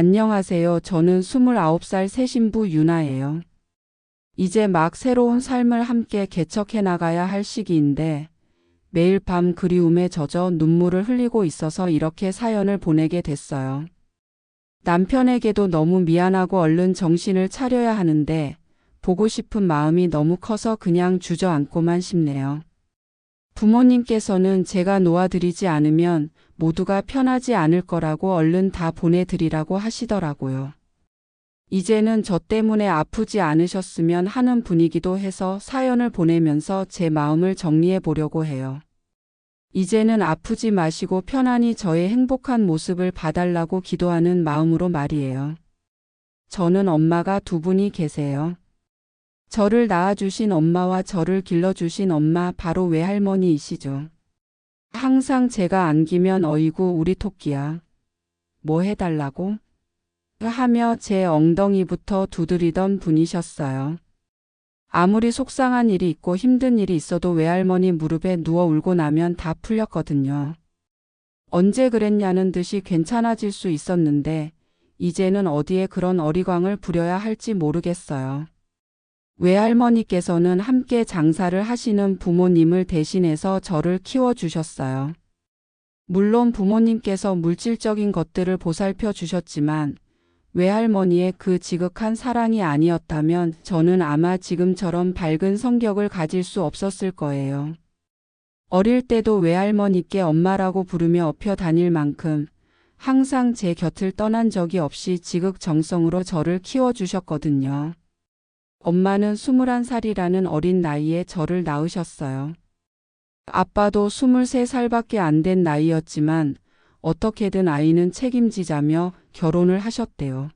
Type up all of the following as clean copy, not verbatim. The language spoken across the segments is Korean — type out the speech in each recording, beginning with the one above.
안녕하세요. 저는 29살 새 신부 유나예요. 이제 막 새로운 삶을 함께 개척해 나가야 할 시기인데 매일 밤 그리움에 젖어 눈물을 흘리고 있어서 이렇게 사연을 보내게 됐어요. 남편에게도 너무 미안하고 얼른 정신을 차려야 하는데 보고 싶은 마음이 너무 커서 그냥 주저앉고만 싶네요. 부모님께서는 제가 놓아드리지 않으면 모두가 편하지 않을 거라고 얼른 다 보내드리라고 하시더라고요. 이제는 저 때문에 아프지 않으셨으면 하는 분위기도 해서 사연을 보내면서 제 마음을 정리해 보려고 해요. 이제는 아프지 마시고 편안히 저의 행복한 모습을 봐달라고 기도하는 마음으로 말이에요. 저는 엄마가 두 분이 계세요. 저를 낳아주신 엄마와 저를 길러주신 엄마 바로 외할머니이시죠. 항상 제가 안기면 어이구 우리 토끼야. 뭐 해달라고? 하며 제 엉덩이부터 두드리던 분이셨어요. 아무리 속상한 일이 있고 힘든 일이 있어도 외할머니 무릎에 누워 울고 나면 다 풀렸거든요. 언제 그랬냐는 듯이 괜찮아질 수 있었는데 이제는 어디에 그런 어리광을 부려야 할지 모르겠어요. 외할머니께서는 함께 장사를 하시는 부모님을 대신해서 저를 키워주셨어요. 물론 부모님께서 물질적인 것들을 보살펴 주셨지만 외할머니의 그 지극한 사랑이 아니었다면 저는 아마 지금처럼 밝은 성격을 가질 수 없었을 거예요. 어릴 때도 외할머니께 엄마라고 부르며 업혀 다닐 만큼 항상 제 곁을 떠난 적이 없이 지극정성으로 저를 키워주셨거든요. 엄마는 21살이라는 어린 나이에 저를 낳으셨어요. 아빠도 23살밖에 안 된 나이였지만 어떻게든 아이는 책임지자며 결혼을 하셨대요.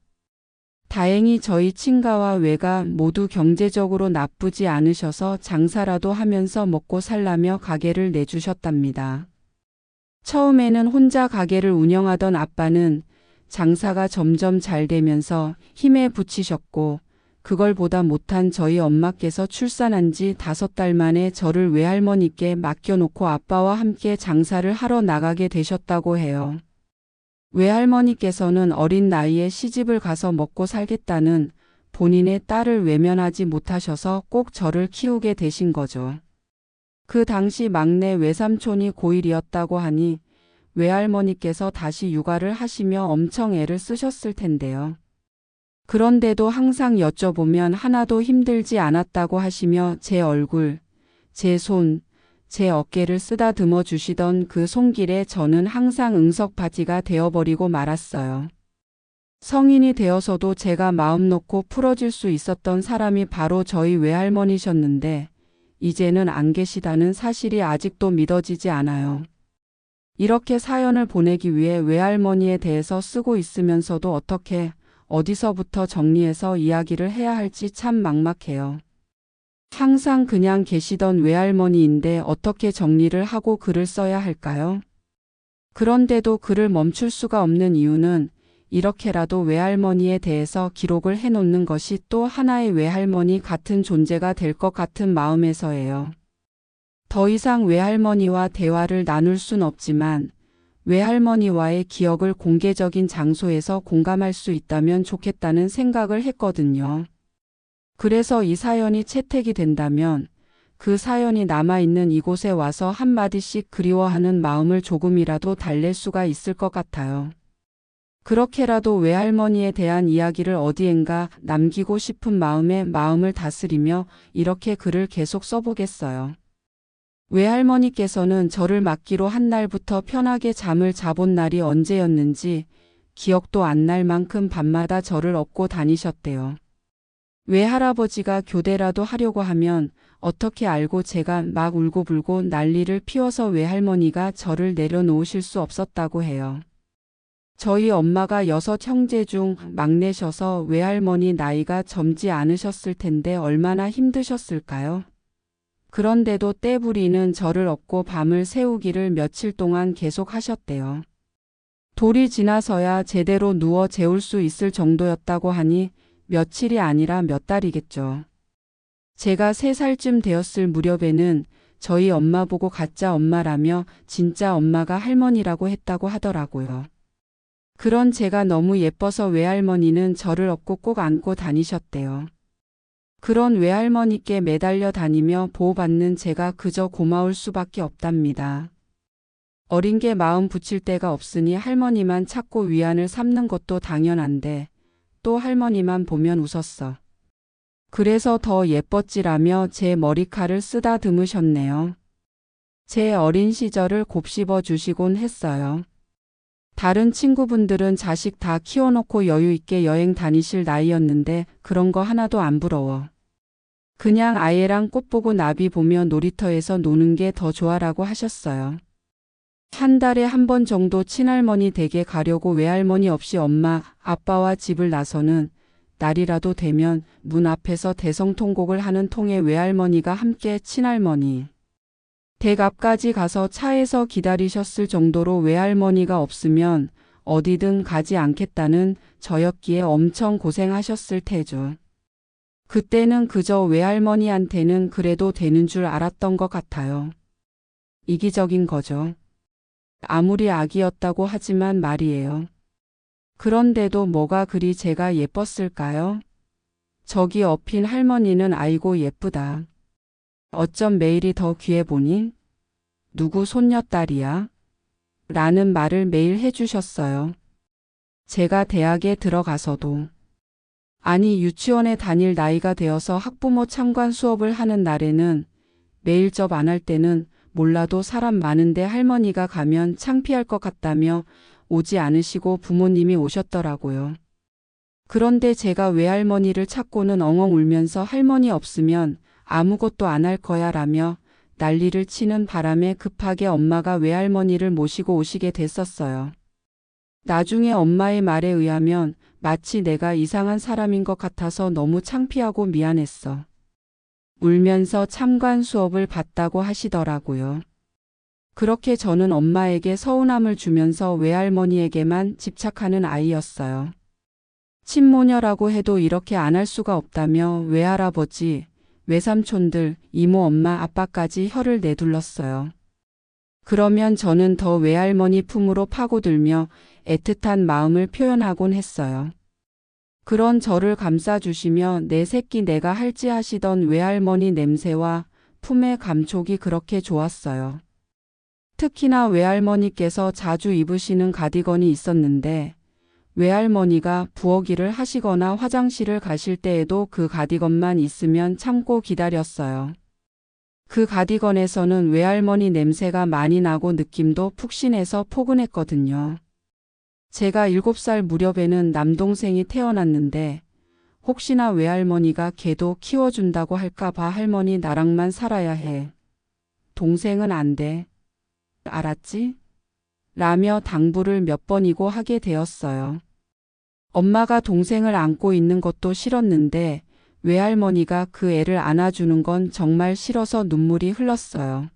다행히 저희 친가와 외가 모두 경제적으로 나쁘지 않으셔서 장사라도 하면서 먹고 살라며 가게를 내주셨답니다. 처음에는 혼자 가게를 운영하던 아빠는 장사가 점점 잘 되면서 힘에 부치셨고 그걸 보다 못한 저희 엄마께서 출산한 지 5달 만에 저를 외할머니께 맡겨놓고 아빠와 함께 장사를 하러 나가게 되셨다고 해요. 외할머니께서는 어린 나이에 시집을 가서 먹고 살겠다는 본인의 딸을 외면하지 못하셔서 꼭 저를 키우게 되신 거죠. 그 당시 막내 외삼촌이 고1이었다고 하니 외할머니께서 다시 육아를 하시며 엄청 애를 쓰셨을 텐데요. 그런데도 항상 여쭤보면 하나도 힘들지 않았다고 하시며 제 얼굴, 제 손, 제 어깨를 쓰다듬어 주시던 그 손길에 저는 항상 응석바지가 되어버리고 말았어요. 성인이 되어서도 제가 마음 놓고 풀어줄 수 있었던 사람이 바로 저희 외할머니셨는데 이제는 안 계시다는 사실이 아직도 믿어지지 않아요. 이렇게 사연을 보내기 위해 외할머니에 대해서 쓰고 있으면서도 어디서부터 정리해서 이야기를 해야 할지 참 막막해요. 항상 그냥 계시던 외할머니인데 어떻게 정리를 하고 글을 써야 할까요? 그런데도 글을 멈출 수가 없는 이유는 이렇게라도 외할머니에 대해서 기록을 해놓는 것이 또 하나의 외할머니 같은 존재가 될 것 같은 마음에서예요. 더 이상 외할머니와 대화를 나눌 순 없지만 외할머니와의 기억을 공개적인 장소에서 공감할 수 있다면 좋겠다는 생각을 했거든요. 그래서 이 사연이 채택이 된다면 그 사연이 남아있는 이곳에 와서 한마디씩 그리워하는 마음을 조금이라도 달랠 수가 있을 것 같아요. 그렇게라도 외할머니에 대한 이야기를 어디엔가 남기고 싶은 마음에 마음을 다스리며 이렇게 글을 계속 써보겠어요. 외할머니께서는 저를 맡기로 한 날부터 편하게 잠을 자본 날이 언제였는지 기억도 안 날 만큼 밤마다 저를 업고 다니셨대요. 외할아버지가 교대라도 하려고 하면 어떻게 알고 제가 막 울고불고 난리를 피워서 외할머니가 저를 내려놓으실 수 없었다고 해요. 저희 엄마가 6 형제 중 막내셔서 외할머니 나이가 젊지 않으셨을 텐데 얼마나 힘드셨을까요? 그런데도 떼부리는 저를 업고 밤을 새우기를 며칠 동안 계속 하셨대요. 돌이 지나서야 제대로 누워 재울 수 있을 정도였다고 하니 며칠이 아니라 몇 달이겠죠. 제가 3살쯤 되었을 무렵에는 저희 엄마 보고 가짜 엄마라며 진짜 엄마가 할머니라고 했다고 하더라고요. 그런 제가 너무 예뻐서 외할머니는 저를 업고 꼭 안고 다니셨대요. 그런 외할머니께 매달려 다니며 보호받는 제가 그저 고마울 수밖에 없답니다. 어린 게 마음 붙일 데가 없으니 할머니만 찾고 위안을 삼는 것도 당연한데 또 할머니만 보면 웃었어. 그래서 더 예뻤지라며 제 머리칼을 쓰다듬으셨네요. 제 어린 시절을 곱씹어 주시곤 했어요. 다른 친구분들은 자식 다 키워놓고 여유 있게 여행 다니실 나이였는데 그런 거 하나도 안 부러워. 그냥 아예랑 꽃 보고 나비 보며 놀이터에서 노는 게 더 좋아라고 하셨어요. 한 달에 한 번 정도 친할머니 댁에 가려고 외할머니 없이 엄마, 아빠와 집을 나서는 날이라도 되면 문 앞에서 대성통곡을 하는 통에 외할머니가 함께 친할머니 댁 앞까지 가서 차에서 기다리셨을 정도로 외할머니가 없으면 어디든 가지 않겠다는 저였기에 엄청 고생하셨을 테죠. 그때는 그저 외할머니한테는 그래도 되는 줄 알았던 것 같아요. 이기적인 거죠. 아무리 아기였다고 하지만 말이에요. 그런데도 뭐가 그리 제가 예뻤을까요? 저기 엎인 할머니는 아이고 예쁘다. 어쩜 매일이 더 귀해 보니? 누구 손녀딸이야? 라는 말을 매일 해주셨어요. 제가 대학에 들어가서도. 아니 유치원에 다닐 나이가 되어서 학부모 참관 수업을 하는 날에는 매일 접 안 할 때는 몰라도 사람 많은데 할머니가 가면 창피할 것 같다며 오지 않으시고 부모님이 오셨더라고요. 그런데 제가 외할머니를 찾고는 엉엉 울면서 할머니 없으면 아무것도 안 할 거야 라며 난리를 치는 바람에 급하게 엄마가 외할머니를 모시고 오시게 됐었어요. 나중에 엄마의 말에 의하면 마치 내가 이상한 사람인 것 같아서 너무 창피하고 미안했어. 울면서 참관 수업을 받다고 하시더라고요. 그렇게 저는 엄마에게 서운함을 주면서 외할머니에게만 집착하는 아이였어요. 친모녀라고 해도 이렇게 안 할 수가 없다며 외할아버지, 외삼촌들, 이모 엄마 아빠까지 혀를 내둘렀어요. 그러면 저는 더 외할머니 품으로 파고들며 애틋한 마음을 표현하곤 했어요. 그런 저를 감싸주시며 내 새끼 내가 할지 하시던 외할머니 냄새와 품의 감촉이 그렇게 좋았어요. 특히나 외할머니께서 자주 입으시는 가디건이 있었는데 외할머니가 부엌일을 하시거나 화장실을 가실 때에도 그 가디건만 있으면 참고 기다렸어요. 그 가디건에서는 외할머니 냄새가 많이 나고 느낌도 푹신해서 포근했거든요. 제가 7살 무렵에는 남동생이 태어났는데 혹시나 외할머니가 걔도 키워준다고 할까봐 할머니 나랑만 살아야 해. 동생은 안 돼. 알았지? 라며 당부를 몇 번이고 하게 되었어요. 엄마가 동생을 안고 있는 것도 싫었는데 외할머니가 그 애를 안아주는 건 정말 싫어서 눈물이 흘렀어요.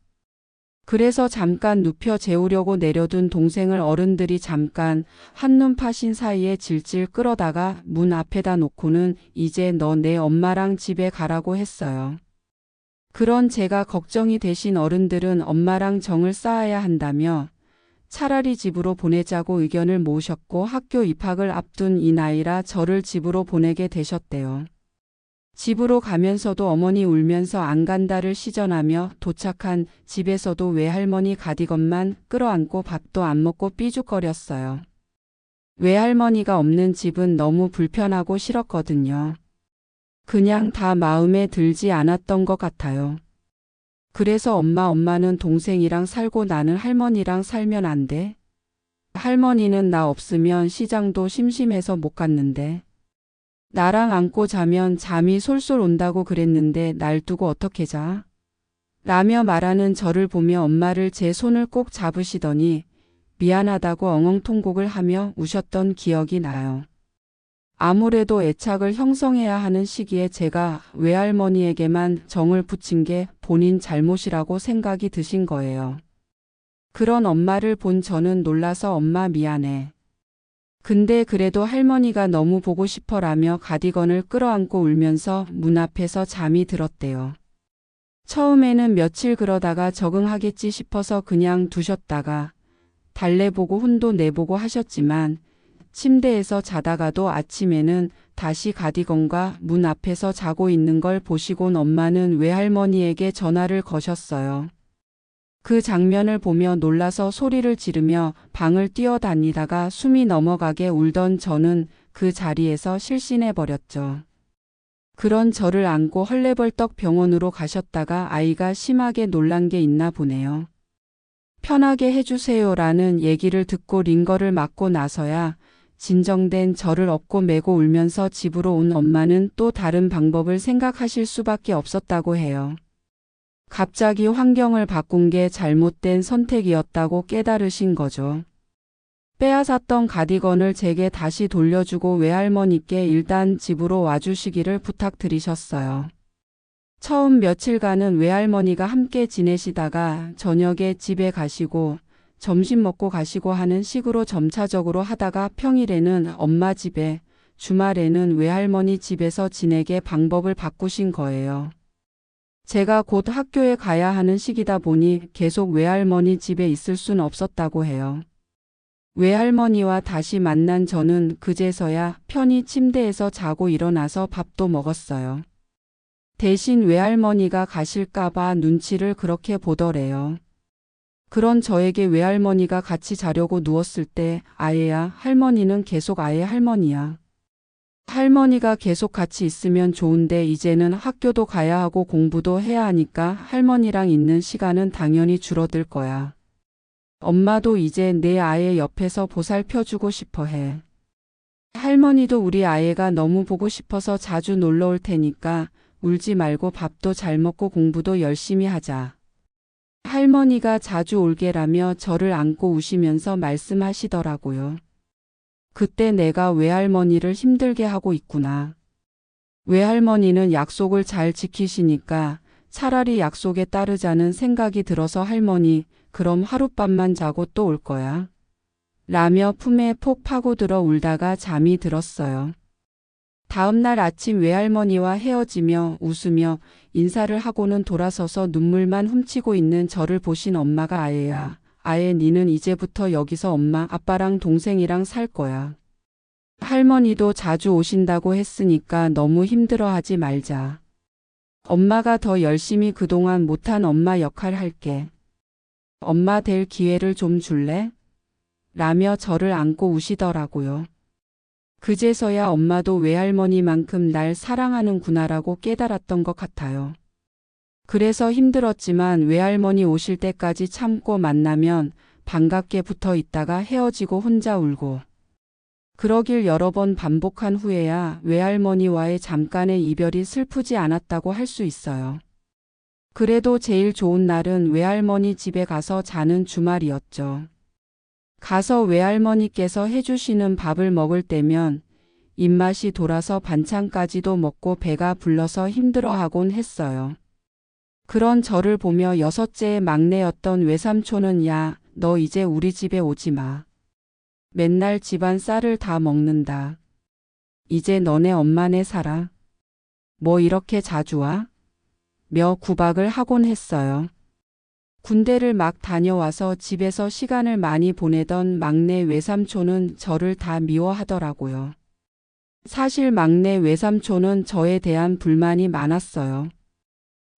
그래서 잠깐 눕혀 재우려고 내려둔 동생을 어른들이 잠깐 한눈 파신 사이에 질질 끌어다가 문 앞에다 놓고는 이제 너 내 엄마랑 집에 가라고 했어요. 그런 제가 걱정이 되신 어른들은 엄마랑 정을 쌓아야 한다며 차라리 집으로 보내자고 의견을 모으셨고 학교 입학을 앞둔 이 나이라 저를 집으로 보내게 되셨대요. 집으로 가면서도 어머니 울면서 안 간다를 시전하며 도착한 집에서도 외할머니 가디건만 끌어안고 밥도 안 먹고 삐죽거렸어요. 외할머니가 없는 집은 너무 불편하고 싫었거든요. 그냥 다 마음에 들지 않았던 것 같아요. 그래서 엄마는 동생이랑 살고 나는 할머니랑 살면 안 돼? 할머니는 나 없으면 시장도 심심해서 못 갔는데. 나랑 안고 자면 잠이 솔솔 온다고 그랬는데 날 두고 어떻게 자? 라며 말하는 저를 보며 엄마를 제 손을 꼭 잡으시더니 미안하다고 엉엉통곡을 하며 우셨던 기억이 나요. 아무래도 애착을 형성해야 하는 시기에 제가 외할머니에게만 정을 붙인 게 본인 잘못이라고 생각이 드신 거예요. 그런 엄마를 본 저는 놀라서 엄마 미안해. 근데 그래도 할머니가 너무 보고 싶어라며 가디건을 끌어안고 울면서 문 앞에서 잠이 들었대요. 처음에는 며칠 그러다가 적응하겠지 싶어서 그냥 두셨다가 달래보고 혼도 내보고 하셨지만 침대에서 자다가도 아침에는 다시 가디건과 문 앞에서 자고 있는 걸 보시곤 엄마는 외할머니에게 전화를 거셨어요. 그 장면을 보며 놀라서 소리를 지르며 방을 뛰어다니다가 숨이 넘어가게 울던 저는 그 자리에서 실신해 버렸죠. 그런 저를 안고 헐레벌떡 병원으로 가셨다가 아이가 심하게 놀란 게 있나 보네요. 편하게 해주세요라는 얘기를 듣고 링거를 맞고 나서야 진정된 저를 업고 메고 울면서 집으로 온 엄마는 또 다른 방법을 생각하실 수밖에 없었다고 해요. 갑자기 환경을 바꾼 게 잘못된 선택이었다고 깨달으신 거죠. 빼앗았던 가디건을 제게 다시 돌려주고 외할머니께 일단 집으로 와주시기를 부탁드리셨어요. 처음 며칠간은 외할머니가 함께 지내시다가 저녁에 집에 가시고 점심 먹고 가시고 하는 식으로 점차적으로 하다가 평일에는 엄마 집에, 주말에는 외할머니 집에서 지내게 방법을 바꾸신 거예요. 제가 곧 학교에 가야 하는 시기다 보니 계속 외할머니 집에 있을 순 없었다고 해요. 외할머니와 다시 만난 저는 그제서야 편히 침대에서 자고 일어나서 밥도 먹었어요. 대신 외할머니가 가실까봐 눈치를 그렇게 보더래요. 그런 저에게 외할머니가 같이 자려고 누웠을 때 아예야, 할머니는 계속 아예 할머니야. 할머니가 계속 같이 있으면 좋은데 이제는 학교도 가야 하고 공부도 해야 하니까 할머니랑 있는 시간은 당연히 줄어들 거야. 엄마도 이제 내 아예 옆에서 보살펴주고 싶어 해. 할머니도 우리 아예가 너무 보고 싶어서 자주 놀러 올 테니까 울지 말고 밥도 잘 먹고 공부도 열심히 하자. 할머니가 자주 올게라며 저를 안고 우시면서 말씀하시더라고요. 그때 내가 외할머니를 힘들게 하고 있구나. 외할머니는 약속을 잘 지키시니까 차라리 약속에 따르자는 생각이 들어서 할머니, 그럼 하룻밤만 자고 또 올 거야. 라며 품에 폭 파고들어 울다가 잠이 들었어요. 다음날 아침 외할머니와 헤어지며 웃으며 인사를 하고는 돌아서서 눈물만 훔치고 있는 저를 보신 엄마가 아예야, 아예 니는 이제부터 여기서 엄마, 아빠랑 동생이랑 살 거야. 할머니도 자주 오신다고 했으니까 너무 힘들어하지 말자. 엄마가 더 열심히 그동안 못한 엄마 역할 할게. 엄마 될 기회를 좀 줄래? 라며 저를 안고 우시더라고요. 그제서야 엄마도 외할머니만큼 날 사랑하는구나라고 깨달았던 것 같아요. 그래서 힘들었지만 외할머니 오실 때까지 참고 만나면 반갑게 붙어 있다가 헤어지고 혼자 울고. 그러길 여러 번 반복한 후에야 외할머니와의 잠깐의 이별이 슬프지 않았다고 할 수 있어요. 그래도 제일 좋은 날은 외할머니 집에 가서 자는 주말이었죠. 가서 외할머니께서 해주시는 밥을 먹을 때면 입맛이 돌아서 반찬까지도 먹고 배가 불러서 힘들어하곤 했어요. 그런 저를 보며 여섯째의 막내였던 외삼촌은 야, 너 이제 우리 집에 오지 마. 맨날 집안 쌀을 다 먹는다. 이제 너네 엄마네 살아. 뭐 이렇게 자주 와? 며 구박을 하곤 했어요. 군대를 막 다녀와서 집에서 시간을 많이 보내던 막내 외삼촌은 저를 다 미워하더라고요. 사실 막내 외삼촌은 저에 대한 불만이 많았어요.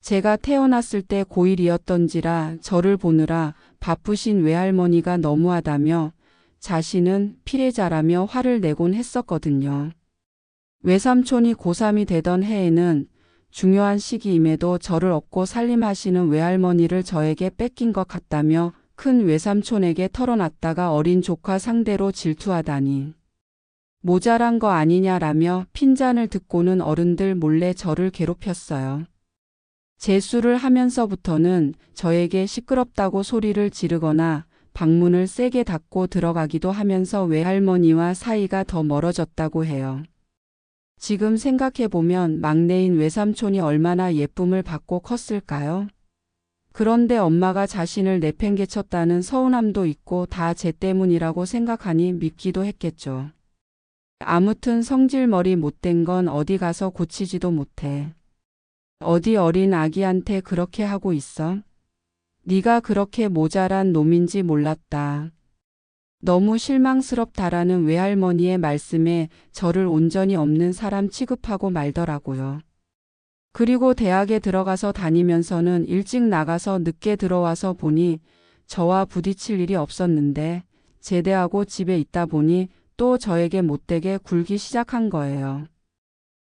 제가 태어났을 때 고1이었던지라 저를 보느라 바쁘신 외할머니가 너무하다며 자신은 피해자라며 화를 내곤 했었거든요. 외삼촌이 고3이 되던 해에는 중요한 시기임에도 저를 업고 살림하시는 외할머니를 저에게 뺏긴 것 같다며 큰 외삼촌에게 털어놨다가 어린 조카 상대로 질투하다니. 모자란 거 아니냐라며 핀잔을 듣고는 어른들 몰래 저를 괴롭혔어요. 재수를 하면서부터는 저에게 시끄럽다고 소리를 지르거나 방문을 세게 닫고 들어가기도 하면서 외할머니와 사이가 더 멀어졌다고 해요. 지금 생각해보면 막내인 외삼촌이 얼마나 예쁨을 받고 컸을까요? 그런데 엄마가 자신을 내팽개쳤다는 서운함도 있고 다 제 때문이라고 생각하니 밉기도 했겠죠. 아무튼 성질머리 못된 건 어디 가서 고치지도 못해. 어디 어린 아기한테 그렇게 하고 있어? 네가 그렇게 모자란 놈인지 몰랐다. 너무 실망스럽다라는 외할머니의 말씀에 저를 온전히 없는 사람 취급하고 말더라고요. 그리고 대학에 들어가서 다니면서는 일찍 나가서 늦게 들어와서 보니 저와 부딪힐 일이 없었는데 제대하고 집에 있다 보니 또 저에게 못되게 굴기 시작한 거예요.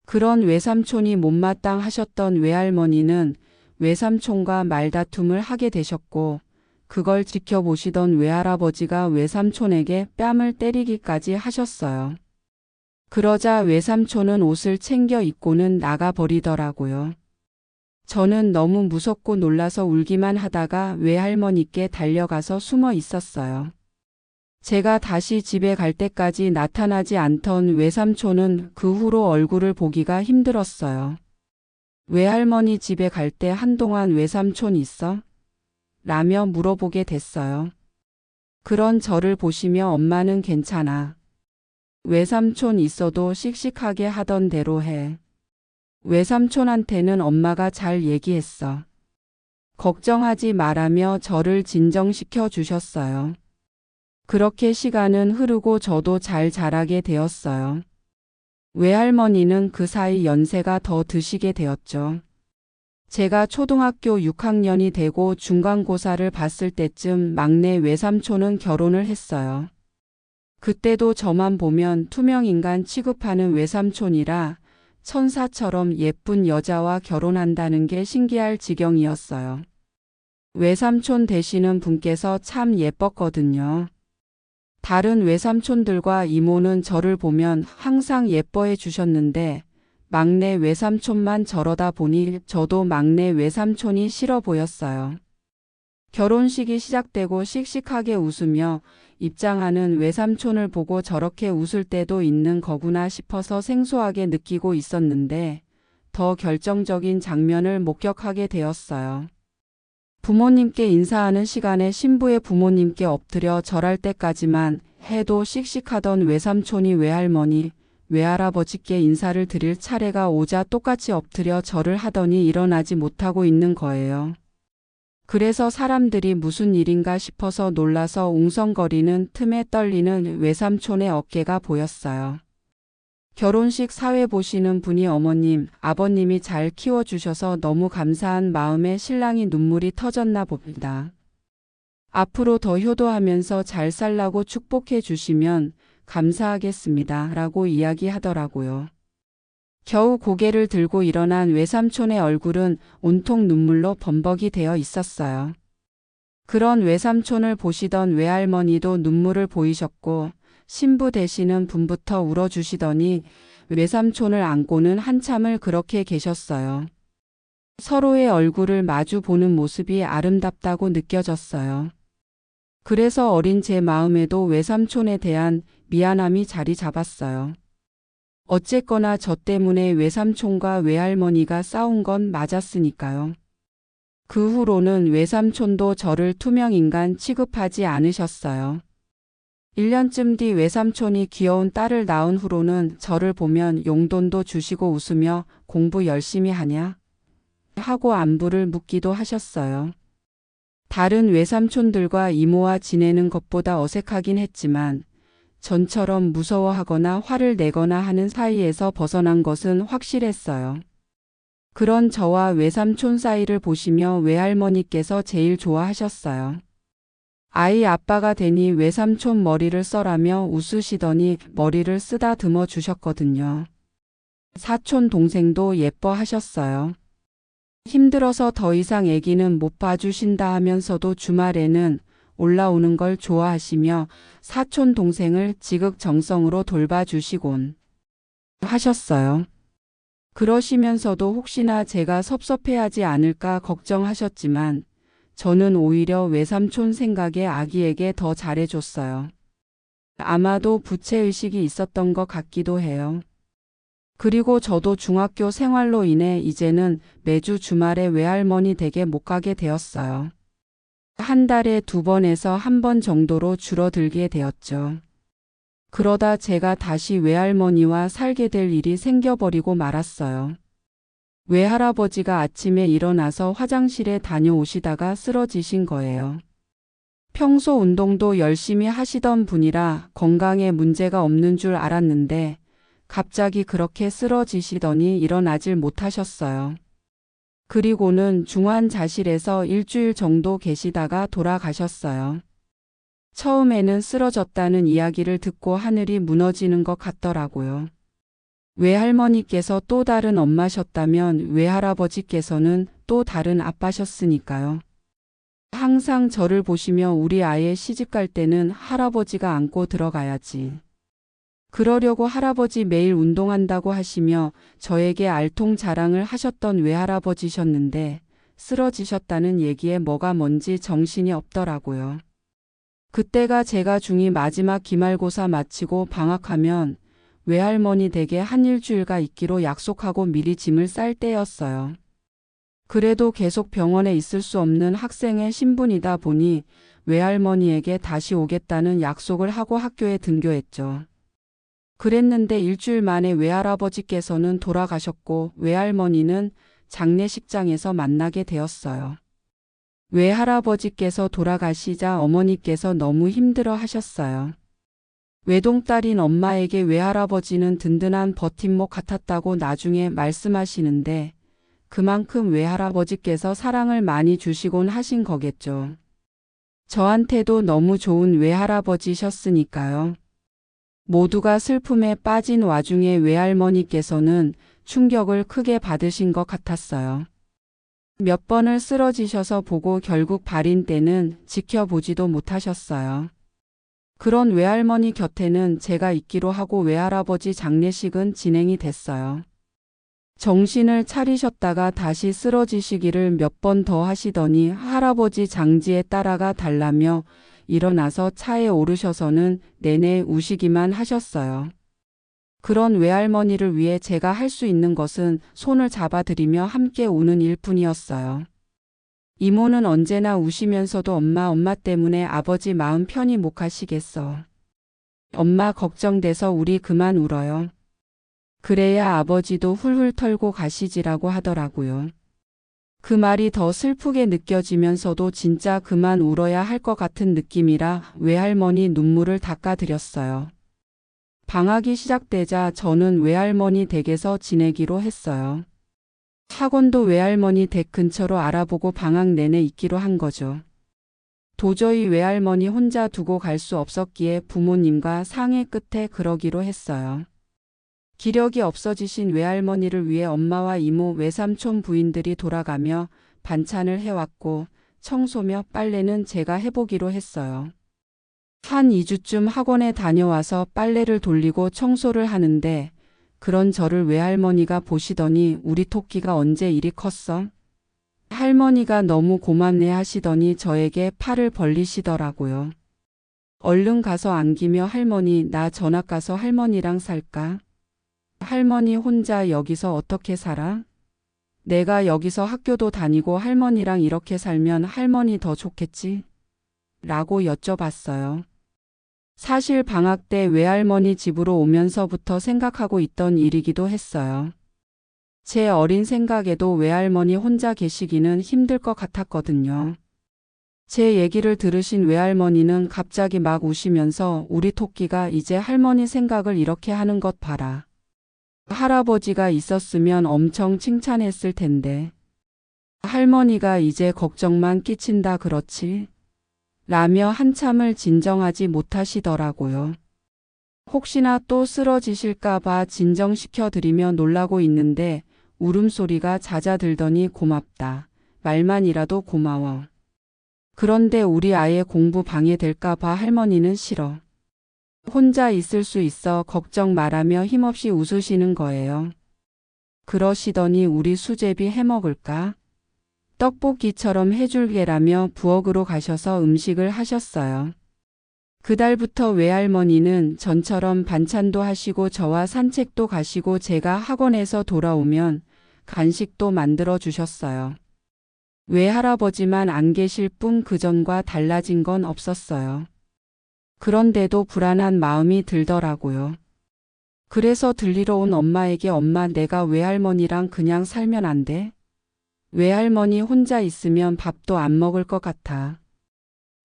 그런 외삼촌이 못마땅하셨던 외할머니는 외삼촌과 말다툼을 하게 되셨고 그걸 지켜보시던 외할아버지가 외삼촌에게 뺨을 때리기까지 하셨어요. 그러자 외삼촌은 옷을 챙겨 입고는 나가버리더라고요. 저는 너무 무섭고 놀라서 울기만 하다가 외할머니께 달려가서 숨어 있었어요. 제가 다시 집에 갈 때까지 나타나지 않던 외삼촌은 그 후로 얼굴을 보기가 힘들었어요. 외할머니 집에 갈 때 한동안 외삼촌 있어? 라며 물어보게 됐어요. 그런 저를 보시며 엄마는 괜찮아. 외삼촌 있어도 씩씩하게 하던 대로 해. 외삼촌한테는 엄마가 잘 얘기했어. 걱정하지 말라며 저를 진정시켜 주셨어요. 그렇게 시간은 흐르고 저도 잘 자라게 되었어요. 외할머니는 그 사이 연세가 더 드시게 되었죠. 제가 초등학교 6학년이 되고 중간고사를 봤을 때쯤 막내 외삼촌은 결혼을 했어요. 그때도 저만 보면 투명인간 취급하는 외삼촌이라 천사처럼 예쁜 여자와 결혼한다는 게 신기할 지경이었어요. 외삼촌 되시는 분께서 참 예뻤거든요. 다른 외삼촌들과 이모는 저를 보면 항상 예뻐해 주셨는데 막내 외삼촌만 저러다 보니 저도 막내 외삼촌이 싫어 보였어요. 결혼식이 시작되고 씩씩하게 웃으며 입장하는 외삼촌을 보고 저렇게 웃을 때도 있는 거구나 싶어서 생소하게 느끼고 있었는데 더 결정적인 장면을 목격하게 되었어요. 부모님께 인사하는 시간에 신부의 부모님께 엎드려 절할 때까지만 해도 씩씩하던 외삼촌이 외할머니, 외할아버지께 인사를 드릴 차례가 오자 똑같이 엎드려 절을 하더니 일어나지 못하고 있는 거예요. 그래서 사람들이 무슨 일인가 싶어서 놀라서 웅성거리는 틈에 떨리는 외삼촌의 어깨가 보였어요. 결혼식 사회 보시는 분이 어머님, 아버님이 잘 키워주셔서 너무 감사한 마음에 신랑이 눈물이 터졌나 봅니다. 앞으로 더 효도하면서 잘 살라고 축복해 주시면 감사하겠습니다. 라고 이야기하더라고요. 겨우 고개를 들고 일어난 외삼촌의 얼굴은 온통 눈물로 범벅이 되어 있었어요. 그런 외삼촌을 보시던 외할머니도 눈물을 보이셨고 신부 되시는 분부터 울어주시더니 외삼촌을 안고는 한참을 그렇게 계셨어요. 서로의 얼굴을 마주 보는 모습이 아름답다고 느껴졌어요. 그래서 어린 제 마음에도 외삼촌에 대한 미안함이 자리 잡았어요. 어쨌거나 저 때문에 외삼촌과 외할머니가 싸운 건 맞았으니까요. 그 후로는 외삼촌도 저를 투명인간 취급하지 않으셨어요. 1년쯤 뒤 외삼촌이 귀여운 딸을 낳은 후로는 저를 보면 용돈도 주시고 웃으며 공부 열심히 하냐? 하고 안부를 묻기도 하셨어요. 다른 외삼촌들과 이모와 지내는 것보다 어색하긴 했지만 전처럼 무서워하거나 화를 내거나 하는 사이에서 벗어난 것은 확실했어요. 그런 저와 외삼촌 사이를 보시며 외할머니께서 제일 좋아하셨어요. 아이 아빠가 되니 외삼촌 머리를 써라며 웃으시더니 머리를 쓰다듬어 주셨거든요. 사촌 동생도 예뻐하셨어요. 힘들어서 더 이상 아기는 못 봐주신다 하면서도 주말에는 올라오는 걸 좋아하시며 사촌 동생을 지극정성으로 돌봐주시곤 하셨어요. 그러시면서도 혹시나 제가 섭섭해하지 않을까 걱정하셨지만 저는 오히려 외삼촌 생각에 아기에게 더 잘해줬어요. 아마도 부채의식이 있었던 것 같기도 해요. 그리고 저도 중학교 생활로 인해 이제는 매주 주말에 외할머니 댁에 못 가게 되었어요. 한 달에 2번에서 1번 정도로 줄어들게 되었죠. 그러다 제가 다시 외할머니와 살게 될 일이 생겨버리고 말았어요. 외할아버지가 아침에 일어나서 화장실에 다녀오시다가 쓰러지신 거예요. 평소 운동도 열심히 하시던 분이라 건강에 문제가 없는 줄 알았는데 갑자기 그렇게 쓰러지시더니 일어나질 못하셨어요. 그리고는 중환자실에서 일주일 정도 계시다가 돌아가셨어요. 처음에는 쓰러졌다는 이야기를 듣고 하늘이 무너지는 것 같더라고요. 외할머니께서 또 다른 엄마셨다면 외할아버지께서는 또 다른 아빠셨으니까요. 항상 저를 보시며 우리 아예 시집갈 때는 할아버지가 안고 들어가야지. 그러려고 할아버지 매일 운동한다고 하시며 저에게 알통 자랑을 하셨던 외할아버지셨는데 쓰러지셨다는 얘기에 뭐가 뭔지 정신이 없더라고요. 그때가 제가 중2 마지막 기말고사 마치고 방학하면 외할머니 댁에 한 일주일가 있기로 약속하고 미리 짐을 쌀 때였어요. 그래도 계속 병원에 있을 수 없는 학생의 신분이다 보니 외할머니에게 다시 오겠다는 약속을 하고 학교에 등교했죠. 그랬는데 일주일 만에 외할아버지께서는 돌아가셨고 외할머니는 장례식장에서 만나게 되었어요. 외할아버지께서 돌아가시자 어머니께서 너무 힘들어 하셨어요. 외동딸인 엄마에게 외할아버지는 든든한 버팀목 같았다고 나중에 말씀하시는데 그만큼 외할아버지께서 사랑을 많이 주시곤 하신 거겠죠. 저한테도 너무 좋은 외할아버지셨으니까요. 모두가 슬픔에 빠진 와중에 외할머니께서는 충격을 크게 받으신 것 같았어요. 몇 번을 쓰러지셔서 보고 결국 발인 때는 지켜보지도 못하셨어요. 그런 외할머니 곁에는 제가 있기로 하고 외할아버지 장례식은 진행이 됐어요. 정신을 차리셨다가 다시 쓰러지시기를 몇 번 더 하시더니 할아버지 장지에 따라가 달라며 일어나서 차에 오르셔서는 내내 우시기만 하셨어요. 그런 외할머니를 위해 제가 할 수 있는 것은 손을 잡아드리며 함께 우는 일뿐이었어요. 이모는 언제나 우시면서도 엄마 때문에 아버지 마음 편히 못 가시겠어. 엄마 걱정돼서 우리 그만 울어요. 그래야 아버지도 훌훌 털고 가시지라고 하더라고요. 그 말이 더 슬프게 느껴지면서도 진짜 그만 울어야 할 것 같은 느낌이라 외할머니 눈물을 닦아드렸어요. 방학이 시작되자 저는 외할머니 댁에서 지내기로 했어요. 학원도 외할머니 댁 근처로 알아보고 방학 내내 있기로 한 거죠. 도저히 외할머니 혼자 두고 갈 수 없었기에 부모님과 상의 끝에 그러기로 했어요. 기력이 없어지신 외할머니를 위해 엄마와 이모, 외삼촌 부인들이 돌아가며 반찬을 해왔고 청소며 빨래는 제가 해보기로 했어요. 한 2주쯤 학원에 다녀와서 빨래를 돌리고 청소를 하는데 그런 저를 외할머니가 보시더니 우리 토끼가 언제 이리 컸어? 할머니가 너무 고맙네 하시더니 저에게 팔을 벌리시더라고요. 얼른 가서 안기며 할머니 나 전학 가서 할머니랑 살까? 할머니 혼자 여기서 어떻게 살아? 내가 여기서 학교도 다니고 할머니랑 이렇게 살면 할머니 더 좋겠지? 라고 여쭤봤어요. 사실 방학 때 외할머니 집으로 오면서부터 생각하고 있던 일이기도 했어요. 제 어린 생각에도 외할머니 혼자 계시기는 힘들 것 같았거든요. 제 얘기를 들으신 외할머니는 갑자기 막 우시면서 우리 토끼가 이제 할머니 생각을 이렇게 하는 것 봐라. 할아버지가 있었으면 엄청 칭찬했을 텐데. 할머니가 이제 걱정만 끼친다 그렇지? 라며 한참을 진정하지 못하시더라고요. 혹시나 또 쓰러지실까봐 진정시켜드리며 놀라고 있는데 울음소리가 잦아들더니 고맙다. 말만이라도 고마워. 그런데 우리 아이 공부 방해될까봐 할머니는 싫어. 혼자 있을 수 있어 걱정 말하며 힘없이 웃으시는 거예요. 그러시더니 우리 수제비 해먹을까? 떡볶이처럼 해줄게라며 부엌으로 가셔서 음식을 하셨어요. 그달부터 외할머니는 전처럼 반찬도 하시고 저와 산책도 가시고 제가 학원에서 돌아오면 간식도 만들어 주셨어요. 외할아버지만 안 계실 뿐 그전과 달라진 건 없었어요. 그런데도 불안한 마음이 들더라고요. 그래서 들리러 온 엄마에게 엄마 내가 외할머니랑 그냥 살면 안 돼? 외할머니 혼자 있으면 밥도 안 먹을 것 같아.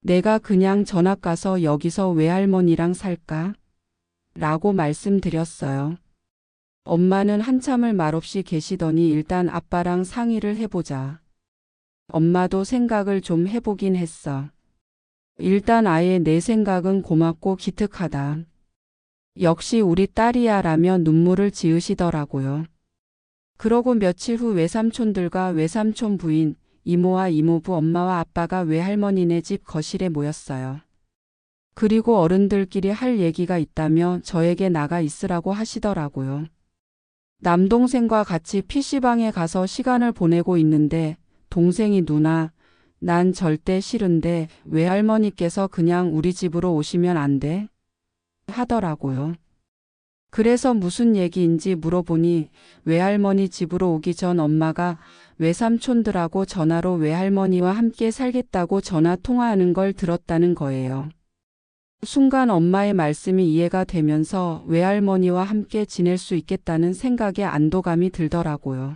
내가 그냥 전학 가서 여기서 외할머니랑 살까? 라고 말씀드렸어요. 엄마는 한참을 말없이 계시더니 일단 아빠랑 상의를 해보자. 엄마도 생각을 좀 해보긴 했어. 일단 아예 내 생각은 고맙고 기특하다. 역시 우리 딸이야 라며 눈물을 지으시더라고요. 그러고 며칠 후 외삼촌들과 외삼촌 부인, 이모와 이모부 엄마와 아빠가 외할머니네 집 거실에 모였어요. 그리고 어른들끼리 할 얘기가 있다며 저에게 나가 있으라고 하시더라고요. 남동생과 같이 PC방에 가서 시간을 보내고 있는데 동생이 누나, 난 절대 싫은데 외할머니께서 그냥 우리 집으로 오시면 안 돼? 하더라고요. 그래서 무슨 얘기인지 물어보니 외할머니 집으로 오기 전 엄마가 외삼촌들하고 전화로 외할머니와 함께 살겠다고 전화 통화하는 걸 들었다는 거예요. 순간 엄마의 말씀이 이해가 되면서 외할머니와 함께 지낼 수 있겠다는 생각에 안도감이 들더라고요.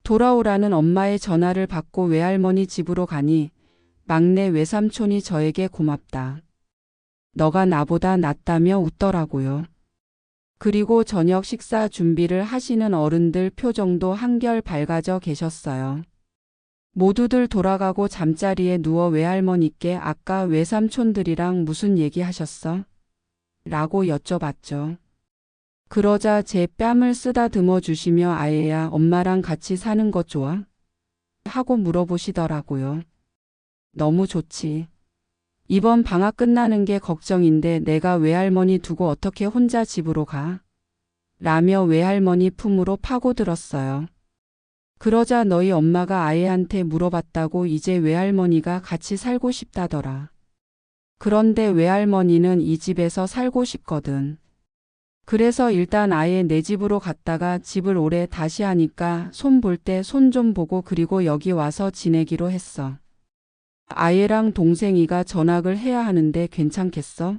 돌아오라는 엄마의 전화를 받고 외할머니 집으로 가니 막내 외삼촌이 저에게 고맙다. 너가 나보다 낫다며 웃더라고요. 그리고 저녁 식사 준비를 하시는 어른들 표정도 한결 밝아져 계셨어요. 모두들 돌아가고 잠자리에 누워 외할머니께 아까 외삼촌들이랑 무슨 얘기 하셨어? 라고 여쭤봤죠. 그러자 제 뺨을 쓰다듬어 주시며 아예야 엄마랑 같이 사는 거 좋아? 하고 물어보시더라고요. 너무 좋지. 이번 방학 끝나는 게 걱정인데 내가 외할머니 두고 어떻게 혼자 집으로 가? 라며 외할머니 품으로 파고들었어요. 그러자 너희 엄마가 아예한테 물어봤다고 이제 외할머니가 같이 살고 싶다더라. 그런데 외할머니는 이 집에서 살고 싶거든. 그래서 일단 아예 내 집으로 갔다가 집을 오래 다시 하니까 손 볼 때 손 좀 보고 그리고 여기 와서 지내기로 했어. 아예랑 동생이가 전학을 해야 하는데 괜찮겠어?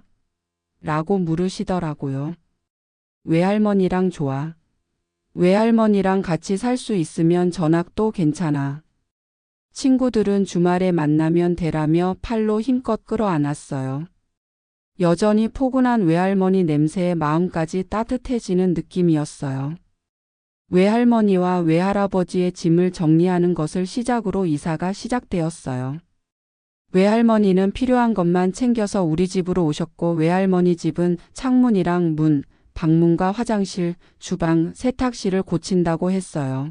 라고 물으시더라고요. 외할머니랑 좋아. 외할머니랑 같이 살 수 있으면 전학도 괜찮아. 친구들은 주말에 만나면 되라며 팔로 힘껏 끌어안았어요. 여전히 포근한 외할머니 냄새에 마음까지 따뜻해지는 느낌이었어요. 외할머니와 외할아버지의 짐을 정리하는 것을 시작으로 이사가 시작되었어요. 외할머니는 필요한 것만 챙겨서 우리 집으로 오셨고 외할머니 집은 창문이랑 문, 방문과 화장실, 주방, 세탁실을 고친다고 했어요.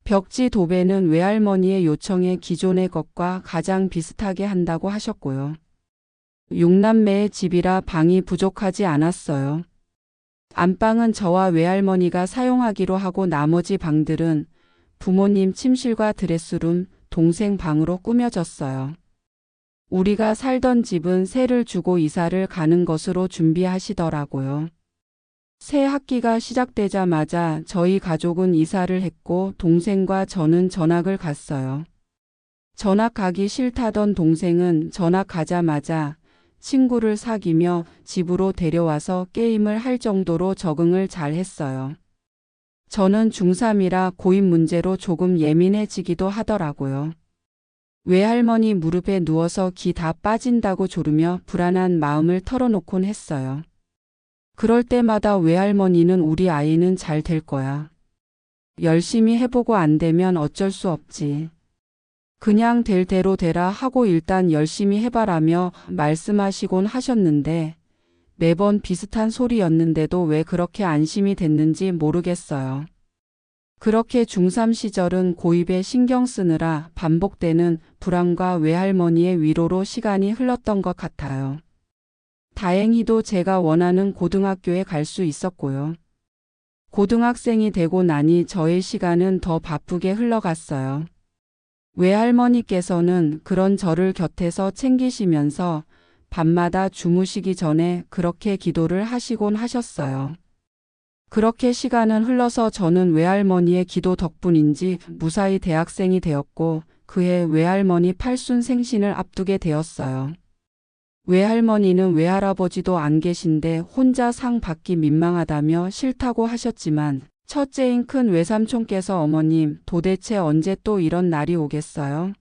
벽지 도배는 외할머니의 요청에 기존의 것과 가장 비슷하게 한다고 하셨고요. 6남매의 집이라 방이 부족하지 않았어요. 안방은 저와 외할머니가 사용하기로 하고 나머지 방들은 부모님 침실과 드레스룸, 동생 방으로 꾸며졌어요. 우리가 살던 집은 세를 주고 이사를 가는 것으로 준비하시더라고요. 새 학기가 시작되자마자 저희 가족은 이사를 했고 동생과 저는 전학을 갔어요. 전학 가기 싫다던 동생은 전학 가자마자 친구를 사귀며 집으로 데려와서 게임을 할 정도로 적응을 잘 했어요. 저는 중3이라 고입 문제로 조금 예민해지기도 하더라고요. 외할머니 무릎에 누워서 기 다 빠진다고 조르며 불안한 마음을 털어놓곤 했어요. 그럴 때마다 외할머니는 우리 아이는 잘 될 거야. 열심히 해보고 안 되면 어쩔 수 없지. 그냥 될 대로 되라 하고 일단 열심히 해봐라며 말씀하시곤 하셨는데 매번 비슷한 소리였는데도 왜 그렇게 안심이 됐는지 모르겠어요. 그렇게 중3 시절은 고입에 신경 쓰느라 반복되는 불안과 외할머니의 위로로 시간이 흘렀던 것 같아요. 다행히도 제가 원하는 고등학교에 갈 수 있었고요. 고등학생이 되고 나니 저의 시간은 더 바쁘게 흘러갔어요. 외할머니께서는 그런 저를 곁에서 챙기시면서 밤마다 주무시기 전에 그렇게 기도를 하시곤 하셨어요. 그렇게 시간은 흘러서 저는 외할머니의 기도 덕분인지 무사히 대학생이 되었고 그해 외할머니 팔순 생신을 앞두게 되었어요. 외할머니는 외할아버지도 안 계신데 혼자 상 받기 민망하다며 싫다고 하셨지만 첫째인 큰 외삼촌께서 어머님 도대체 언제 또 이런 날이 오겠어요?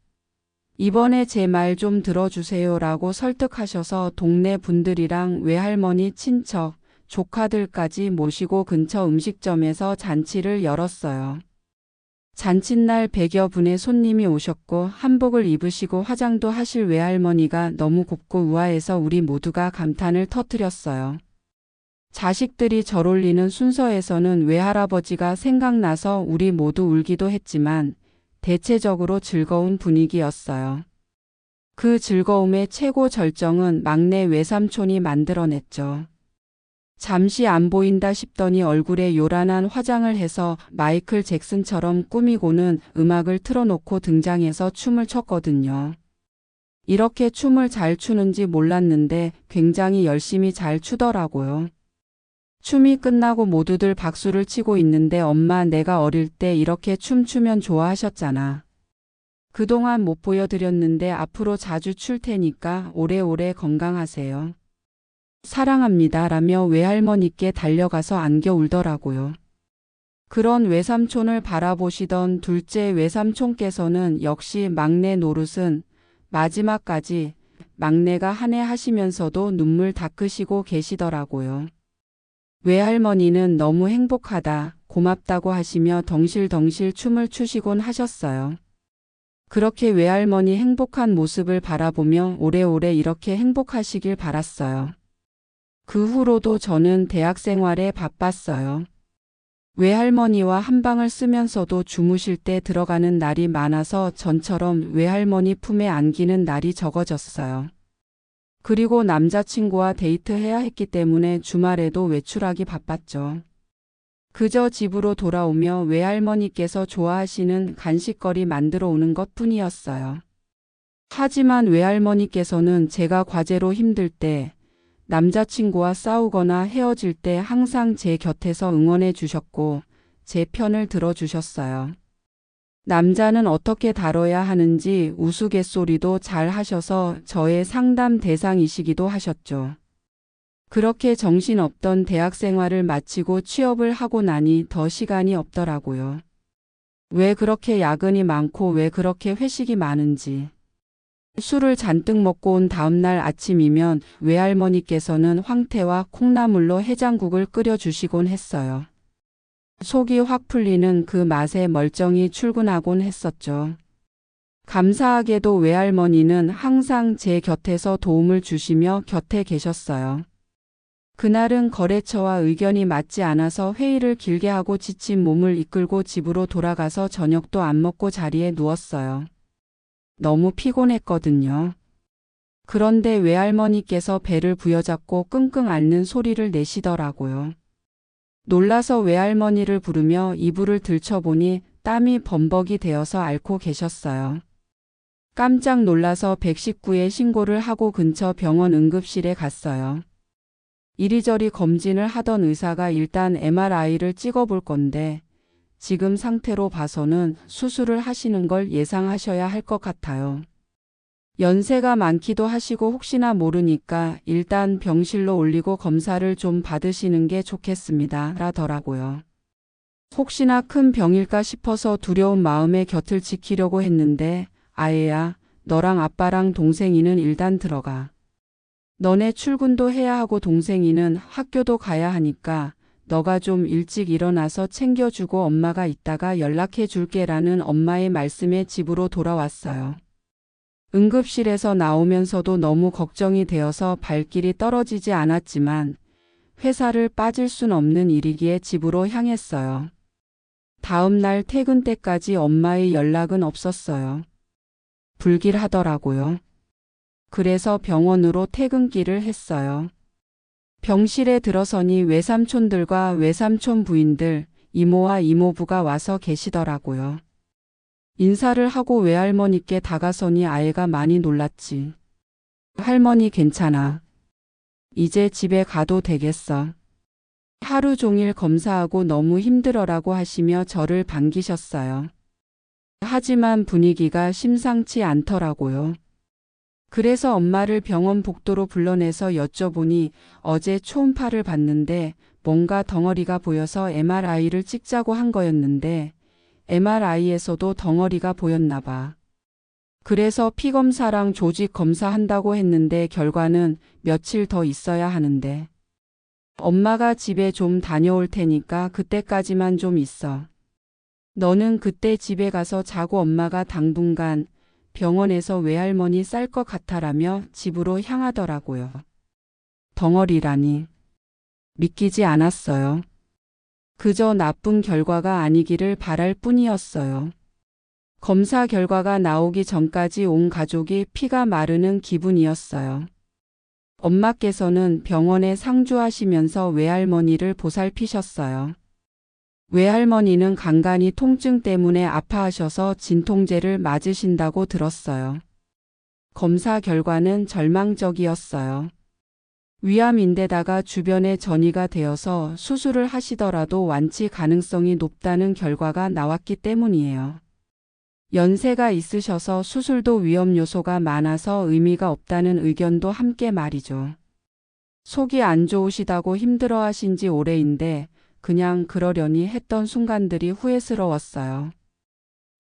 이번에 제 말 좀 들어주세요라고 설득하셔서 동네 분들이랑 외할머니 친척, 조카들까지 모시고 근처 음식점에서 잔치를 열었어요. 잔칫날 100여 분의 손님이 오셨고 한복을 입으시고 화장도 하실 외할머니가 너무 곱고 우아해서 우리 모두가 감탄을 터뜨렸어요. 자식들이 절 올리는 순서에서는 외할아버지가 생각나서 우리 모두 울기도 했지만 대체적으로 즐거운 분위기였어요. 그 즐거움의 최고 절정은 막내 외삼촌이 만들어냈죠. 잠시 안 보인다 싶더니 얼굴에 요란한 화장을 해서 마이클 잭슨처럼 꾸미고는 음악을 틀어놓고 등장해서 춤을 췄거든요. 이렇게 춤을 잘 추는지 몰랐는데 굉장히 열심히 잘 추더라고요. 춤이 끝나고 모두들 박수를 치고 있는데 엄마 내가 어릴 때 이렇게 춤추면 좋아하셨잖아. 그동안 못 보여드렸는데 앞으로 자주 출 테니까 오래오래 건강하세요. 사랑합니다 라며 외할머니께 달려가서 안겨 울더라고요. 그런 외삼촌을 바라보시던 둘째 외삼촌께서는 역시 막내 노릇은 마지막까지 막내가 하네 하시면서도 눈물 닦으시고 계시더라고요. 외할머니는 너무 행복하다, 고맙다고 하시며 덩실덩실 춤을 추시곤 하셨어요. 그렇게 외할머니 행복한 모습을 바라보며 오래오래 이렇게 행복하시길 바랐어요. 그 후로도 저는 대학 생활에 바빴어요. 외할머니와 한방을 쓰면서도 주무실 때 들어가는 날이 많아서 전처럼 외할머니 품에 안기는 날이 적어졌어요. 그리고 남자친구와 데이트해야 했기 때문에 주말에도 외출하기 바빴죠. 그저 집으로 돌아오며 외할머니께서 좋아하시는 간식거리 만들어 오는 것뿐이었어요. 하지만 외할머니께서는 제가 과제로 힘들 때, 남자친구와 싸우거나 헤어질 때 항상 제 곁에서 응원해 주셨고 제 편을 들어주셨어요. 남자는 어떻게 다뤄야 하는지 우스갯소리도 잘 하셔서 저의 상담 대상이시기도 하셨죠. 그렇게 정신없던 대학 생활을 마치고 취업을 하고 나니 더 시간이 없더라고요. 왜 그렇게 야근이 많고 왜 그렇게 회식이 많은지. 술을 잔뜩 먹고 온 다음날 아침이면 외할머니께서는 황태와 콩나물로 해장국을 끓여주시곤 했어요. 속이 확 풀리는 그 맛에 멀쩡히 출근하곤 했었죠. 감사하게도 외할머니는 항상 제 곁에서 도움을 주시며 곁에 계셨어요. 그날은 거래처와 의견이 맞지 않아서 회의를 길게 하고 지친 몸을 이끌고 집으로 돌아가서 저녁도 안 먹고 자리에 누웠어요. 너무 피곤했거든요. 그런데 외할머니께서 배를 부여잡고 끙끙 앓는 소리를 내시더라고요. 놀라서 외할머니를 부르며 이불을 들춰보니 땀이 범벅이 되어서 앓고 계셨어요. 깜짝 놀라서 119에 신고를 하고 근처 병원 응급실에 갔어요. 이리저리 검진을 하던 의사가 일단 MRI를 찍어볼 건데 지금 상태로 봐서는 수술을 하시는 걸 예상하셔야 할 것 같아요. 연세가 많기도 하시고 혹시나 모르니까 일단 병실로 올리고 검사를 좀 받으시는 게 좋겠습니다. 라더라고요. 혹시나 큰 병일까 싶어서 두려운 마음에 곁을 지키려고 했는데 아예야, 너랑 아빠랑 동생이는 일단 들어가. 너네 출근도 해야 하고 동생이는 학교도 가야 하니까 너가 좀 일찍 일어나서 챙겨주고 엄마가 이따가 연락해 줄게라는 엄마의 말씀에 집으로 돌아왔어요. 응급실에서 나오면서도 너무 걱정이 되어서 발길이 떨어지지 않았지만 회사를 빠질 순 없는 일이기에 집으로 향했어요. 다음 날 퇴근 때까지 엄마의 연락은 없었어요. 불길하더라고요. 그래서 병원으로 퇴근길을 했어요. 병실에 들어서니 외삼촌들과 외삼촌 부인들, 이모와 이모부가 와서 계시더라고요. 인사를 하고 외할머니께 다가서니 아이가 많이 놀랐지. 할머니 괜찮아. 이제 집에 가도 되겠어. 하루 종일 검사하고 너무 힘들어라고 하시며 저를 반기셨어요. 하지만 분위기가 심상치 않더라고요. 그래서 엄마를 병원 복도로 불러내서 여쭤보니 어제 초음파를 봤는데 뭔가 덩어리가 보여서 MRI를 찍자고 한 거였는데 MRI에서도 덩어리가 보였나 봐. 그래서 피검사랑 조직 검사한다고 했는데 결과는 며칠 더 있어야 하는데. 엄마가 집에 좀 다녀올 테니까 그때까지만 좀 있어. 너는 그때 집에 가서 자고 엄마가 당분간 병원에서 외할머니 쌀 것 같아라며 집으로 향하더라고요. 덩어리라니. 믿기지 않았어요. 그저 나쁜 결과가 아니기를 바랄 뿐이었어요. 검사 결과가 나오기 전까지 온 가족이 피가 마르는 기분이었어요. 엄마께서는 병원에 상주하시면서 외할머니를 보살피셨어요. 외할머니는 간간히 통증 때문에 아파하셔서 진통제를 맞으신다고 들었어요. 검사 결과는 절망적이었어요. 위암인데다가 주변에 전이가 되어서 수술을 하시더라도 완치 가능성이 높다는 결과가 나왔기 때문이에요. 연세가 있으셔서 수술도 위험 요소가 많아서 의미가 없다는 의견도 함께 말이죠. 속이 안 좋으시다고 힘들어하신 지 오래인데 그냥 그러려니 했던 순간들이 후회스러웠어요.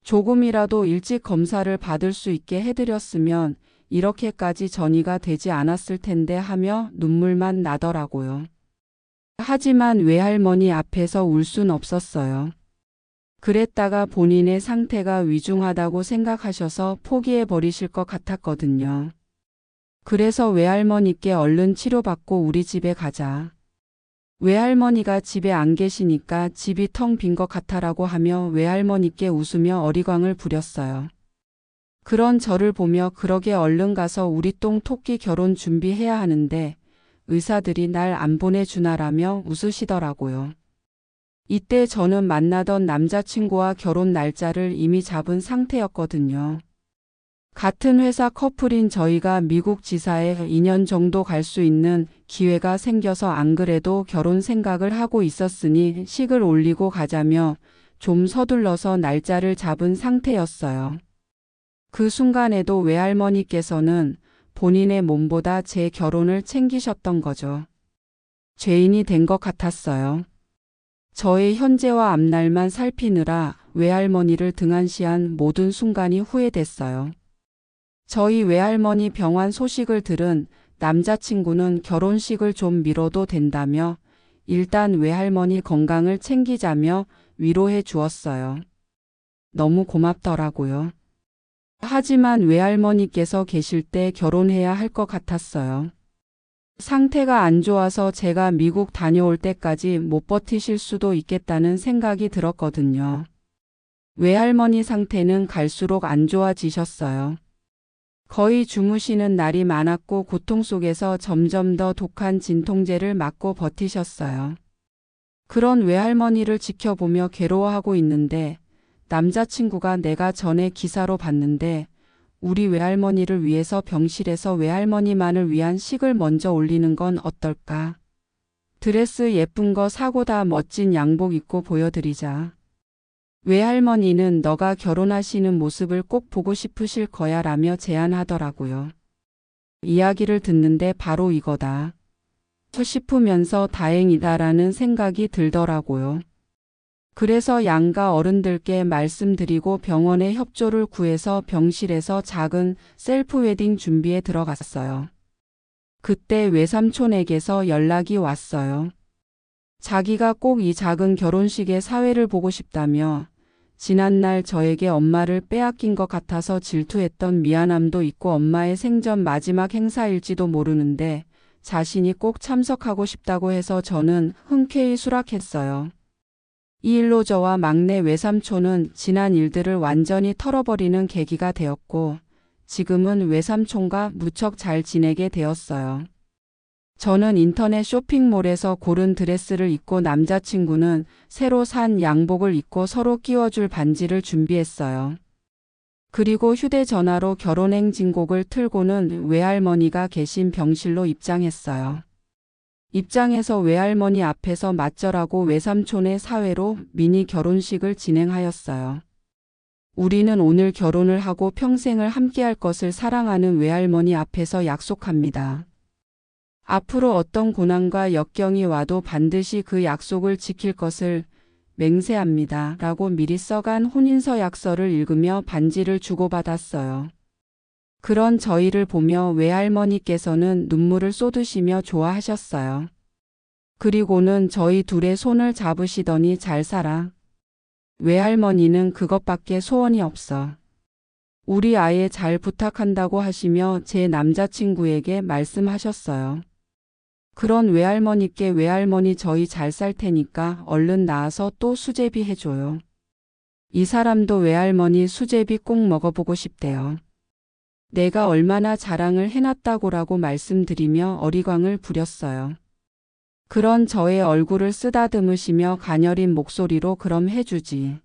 조금이라도 일찍 검사를 받을 수 있게 해드렸으면 이렇게까지 전이가 되지 않았을 텐데 하며 눈물만 나더라고요. 하지만 외할머니 앞에서 울 순 없었어요. 그랬다가 본인의 상태가 위중하다고 생각하셔서 포기해 버리실 것 같았거든요. 그래서 외할머니께 얼른 치료받고 우리 집에 가자. 외할머니가 집에 안 계시니까 집이 텅 빈 것 같아라고 하며 외할머니께 웃으며 어리광을 부렸어요. 그런 저를 보며 그러게 얼른 가서 우리 똥 토끼 결혼 준비해야 하는데 의사들이 날 안 보내주나라며 웃으시더라고요. 이때 저는 만나던 남자친구와 결혼 날짜를 이미 잡은 상태였거든요. 같은 회사 커플인 저희가 미국 지사에 2년 정도 갈 수 있는 기회가 생겨서 안 그래도 결혼 생각을 하고 있었으니 식을 올리고 가자며 좀 서둘러서 날짜를 잡은 상태였어요. 그 순간에도 외할머니께서는 본인의 몸보다 제 결혼을 챙기셨던 거죠. 죄인이 된 것 같았어요. 저의 현재와 앞날만 살피느라 외할머니를 등한시한 모든 순간이 후회됐어요. 저희 외할머니 병환 소식을 들은 남자친구는 결혼식을 좀 미뤄도 된다며 일단 외할머니 건강을 챙기자며 위로해 주었어요. 너무 고맙더라고요. 하지만 외할머니께서 계실 때 결혼해야 할 것 같았어요. 상태가 안 좋아서 제가 미국 다녀올 때까지 못 버티실 수도 있겠다는 생각이 들었거든요. 외할머니 상태는 갈수록 안 좋아지셨어요. 거의 주무시는 날이 많았고 고통 속에서 점점 더 독한 진통제를 맞고 버티셨어요. 그런 외할머니를 지켜보며 괴로워하고 있는데 남자친구가 내가 전에 기사로 봤는데 우리 외할머니를 위해서 병실에서 외할머니만을 위한 식을 먼저 올리는 건 어떨까? 드레스 예쁜 거 사고 다 멋진 양복 입고 보여드리자. 외할머니는 너가 결혼하시는 모습을 꼭 보고 싶으실 거야 라며 제안하더라고요. 이야기를 듣는데 바로 이거다 싶으면서 다행이다라는 생각이 들더라고요. 그래서 양가 어른들께 말씀드리고 병원에 협조를 구해서 병실에서 작은 셀프 웨딩 준비에 들어갔어요. 그때 외삼촌에게서 연락이 왔어요. 자기가 꼭 이 작은 결혼식의 사회를 보고 싶다며 지난날 저에게 엄마를 빼앗긴 것 같아서 질투했던 미안함도 있고 엄마의 생전 마지막 행사일지도 모르는데 자신이 꼭 참석하고 싶다고 해서 저는 흔쾌히 수락했어요. 이 일로 저와 막내 외삼촌은 지난 일들을 완전히 털어버리는 계기가 되었고 지금은 외삼촌과 무척 잘 지내게 되었어요. 저는 인터넷 쇼핑몰에서 고른 드레스를 입고 남자친구는 새로 산 양복을 입고 서로 끼워줄 반지를 준비했어요. 그리고 휴대전화로 결혼행진곡을 틀고는 외할머니가 계신 병실로 입장했어요. 입장해서 외할머니 앞에서 맞절하고 외삼촌의 사회로 미니 결혼식을 진행하였어요. 우리는 오늘 결혼을 하고 평생을 함께할 것을 사랑하는 외할머니 앞에서 약속합니다. 앞으로 어떤 고난과 역경이 와도 반드시 그 약속을 지킬 것을 맹세합니다. 라고 미리 써간 혼인서 약서를 읽으며 반지를 주고받았어요. 그런 저희를 보며 외할머니께서는 눈물을 쏟으시며 좋아하셨어요. 그리고는 저희 둘의 손을 잡으시더니 잘 살아. 외할머니는 그것밖에 소원이 없어. 우리 아예 잘 부탁한다고 하시며 제 남자친구에게 말씀하셨어요. 그런 외할머니께 외할머니 저희 잘 살 테니까 얼른 나와서 또 수제비 해줘요. 이 사람도 외할머니 수제비 꼭 먹어보고 싶대요. 내가 얼마나 자랑을 해놨다고라고 말씀드리며 어리광을 부렸어요. 그런 저의 얼굴을 쓰다듬으시며 가녀린 목소리로 그럼 해주지.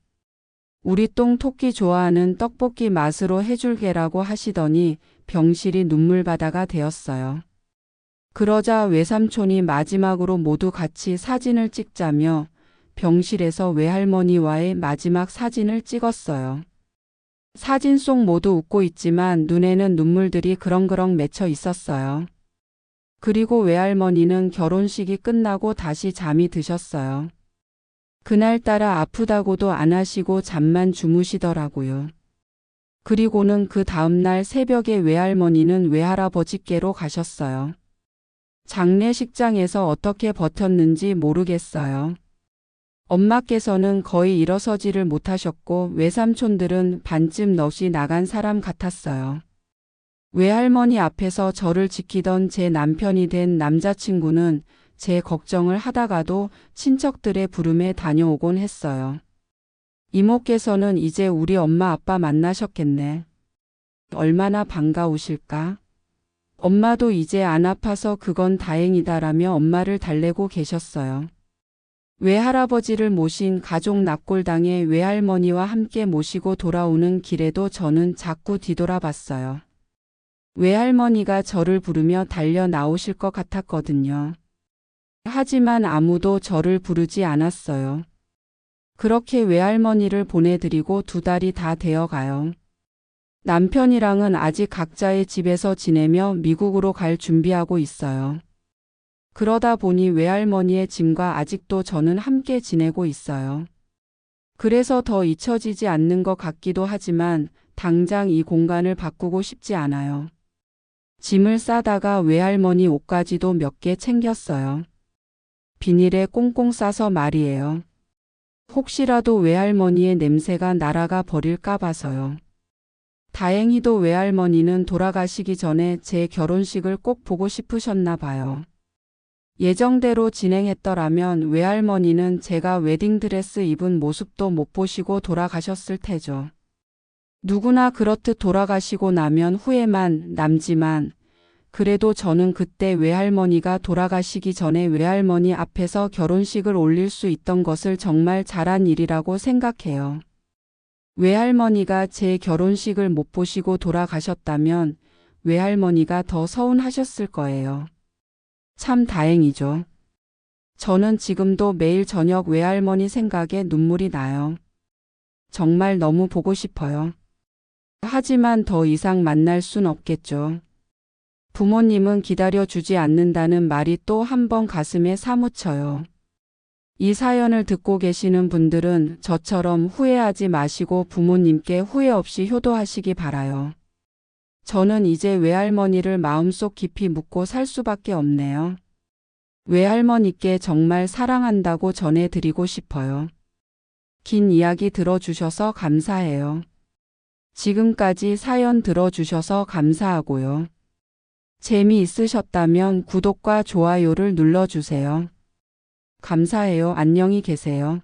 우리 똥 토끼 좋아하는 떡볶이 맛으로 해줄게라고 하시더니 병실이 눈물바다가 되었어요. 그러자 외삼촌이 마지막으로 모두 같이 사진을 찍자며 병실에서 외할머니와의 마지막 사진을 찍었어요. 사진 속 모두 웃고 있지만 눈에는 눈물들이 그렁그렁 맺혀 있었어요. 그리고 외할머니는 결혼식이 끝나고 다시 잠이 드셨어요. 그날따라 아프다고도 안 하시고 잠만 주무시더라고요. 그리고는 그 다음날 새벽에 외할머니는 외할아버지께로 가셨어요. 장례식장에서 어떻게 버텼는지 모르겠어요. 엄마께서는 거의 일어서지를 못하셨고 외삼촌들은 반쯤 넋이 나간 사람 같았어요. 외할머니 앞에서 저를 지키던 제 남편이 된 남자친구는 제 걱정을 하다가도 친척들의 부름에 다녀오곤 했어요. 이모께서는 이제 우리 엄마 아빠 만나셨겠네. 얼마나 반가우실까? 엄마도 이제 안 아파서 그건 다행이다라며 엄마를 달래고 계셨어요. 외할아버지를 모신 가족 납골당에 외할머니와 함께 모시고 돌아오는 길에도 저는 자꾸 뒤돌아봤어요. 외할머니가 저를 부르며 달려 나오실 것 같았거든요. 하지만 아무도 저를 부르지 않았어요. 그렇게 외할머니를 보내드리고 2달이 다 되어가요. 남편이랑은 아직 각자의 집에서 지내며 미국으로 갈 준비하고 있어요. 그러다 보니 외할머니의 짐과 아직도 저는 함께 지내고 있어요. 그래서 더 잊혀지지 않는 것 같기도 하지만 당장 이 공간을 바꾸고 싶지 않아요. 짐을 싸다가 외할머니 옷까지도 몇 개 챙겼어요. 비닐에 꽁꽁 싸서 말이에요. 혹시라도 외할머니의 냄새가 날아가 버릴까 봐서요. 다행히도 외할머니는 돌아가시기 전에 제 결혼식을 꼭 보고 싶으셨나 봐요. 예정대로 진행했더라면 외할머니는 제가 웨딩드레스 입은 모습도 못 보시고 돌아가셨을 테죠. 누구나 그렇듯 돌아가시고 나면 후회만 남지만 그래도 저는 그때 외할머니가 돌아가시기 전에 외할머니 앞에서 결혼식을 올릴 수 있던 것을 정말 잘한 일이라고 생각해요. 외할머니가 제 결혼식을 못 보시고 돌아가셨다면 외할머니가 더 서운하셨을 거예요. 참 다행이죠. 저는 지금도 매일 저녁 외할머니 생각에 눈물이 나요. 정말 너무 보고 싶어요. 하지만 더 이상 만날 순 없겠죠. 부모님은 기다려주지 않는다는 말이 또 한 번 가슴에 사무쳐요. 이 사연을 듣고 계시는 분들은 저처럼 후회하지 마시고 부모님께 후회 없이 효도하시기 바라요. 저는 이제 외할머니를 마음속 깊이 묻고 살 수밖에 없네요. 외할머니께 정말 사랑한다고 전해드리고 싶어요. 긴 이야기 들어주셔서 감사해요. 지금까지 사연 들어주셔서 감사하고요. 재미있으셨다면 구독과 좋아요를 눌러주세요. 감사해요. 안녕히 계세요.